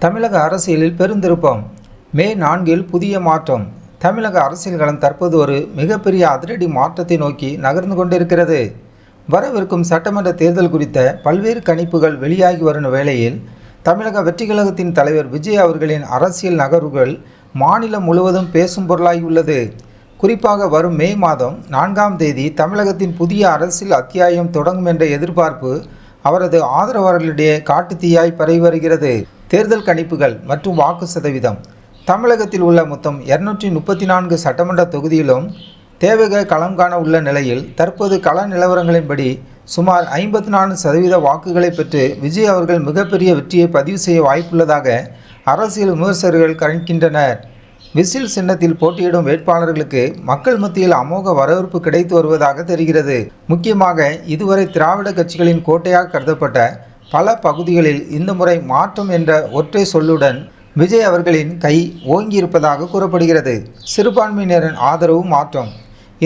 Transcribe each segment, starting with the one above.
தமிழக அரசியலில் பெருந்திருப்பம். மே 4 புதிய மாற்றம். தமிழக அரசியல் களம் தற்போது ஒரு மிகப்பெரிய அதிரடி மாற்றத்தை நோக்கி நகர்ந்து கொண்டிருக்கிறது. வரவிருக்கும் சட்டமன்ற தேர்தல் குறித்த பல்வேறு கணிப்புகள் வெளியாகி வரும் வேளையில் தமிழக வெற்றிக் கழகத்தின் தலைவர் விஜய் அவர்களின் அரசியல் நகர்வுகள் மாநிலம் முழுவதும் பேசும் பொருளாகியுள்ளது. குறிப்பாக வரும் மே மாதம் 4ஆம் தேதி தமிழகத்தின் புதிய அரசியல் அத்தியாயம் தொடங்கும் என்ற எதிர்பார்ப்பு அவரது ஆதரவாளர்களிடையே காட்டுத்தீயாய் பரவி வருகிறது. தேர்தல் கணிப்புகள் மற்றும் வாக்கு சதவீதம். தமிழகத்தில் உள்ள மொத்தம் 234 சட்டமன்ற தொகுதியிலும் தேவக களம் காண உள்ள நிலையில் தற்போது கள நிலவரங்களின்படி சுமார் 54% வாக்குகளை பெற்று விஜய் அவர்கள் மிகப்பெரிய வெற்றியை பதிவு செய்ய வாய்ப்புள்ளதாக அரசியல் விமர்சகர்கள் கணிக்கின்றனர். விசில் சின்னத்தில் போட்டியிடும் வேட்பாளர்களுக்கு மக்கள் மத்தியில் அமோக வரவேற்பு கிடைத்து வருவதாக தெரிகிறது. முக்கியமாக இதுவரை திராவிட கட்சிகளின் கோட்டையாக கருதப்பட்ட பல பகுதிகளில் இந்த முறை மாற்றம் என்ற ஒற்றை சொல்லுடன் விஜய் அவர்களின் கை ஓங்கியிருப்பதாக கூறப்படுகிறது. சிறுபான்மையினரின் ஆதரவு மாற்றம்.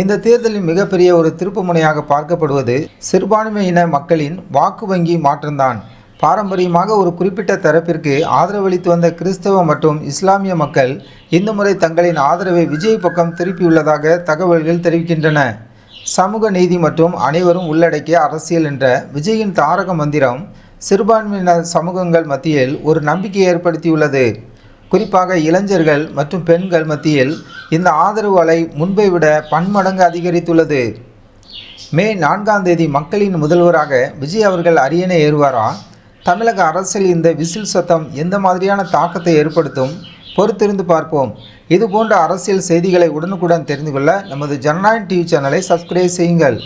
இந்த தேர்தலின் மிகப்பெரிய ஒரு திருப்புமுனையாக பார்க்கப்படுவது சிறுபான்மையின மக்களின் வாக்கு வங்கி மாற்றம்தான். பாரம்பரியமாக ஒரு குறிப்பிட்ட தரப்பிற்கு ஆதரவளித்து வந்த கிறிஸ்தவ மற்றும் இஸ்லாமிய மக்கள் இந்த முறை தங்களின் ஆதரவை விஜய் பக்கம் திருப்பியுள்ளதாக தகவல்கள் தெரிவிக்கின்றன. சமூக நீதி மற்றும் அனைவரும் உள்ளடக்கிய அரசியல் என்ற விஜயின் தாரக மந்திரம் சிறுபான்மையினர் சமூகங்கள் மத்தியில் ஒரு நம்பிக்கையை ஏற்படுத்தியுள்ளது. குறிப்பாக இளைஞர்கள் மற்றும் பெண்கள் மத்தியில் இந்த ஆதரவு அலை முன்பை விட பன்மடங்கு அதிகரித்துள்ளது. மே 4ஆம் தேதி மக்களின் முதல்வராக விஜய் அவர்கள் அரியணை ஏறுவாரா? தமிழக அரசியல் இந்த விசில் சத்தம் எந்த மாதிரியான தாக்கத்தை ஏற்படுத்தும்? பொறுத்திருந்து பார்ப்போம். இதுபோன்ற அரசியல் செய்திகளை உடனுக்குடன் தெரிந்து கொள்ள நமது ஜனநாயகம் டிவி சேனலை சப்ஸ்கிரைப் செய்யுங்கள்.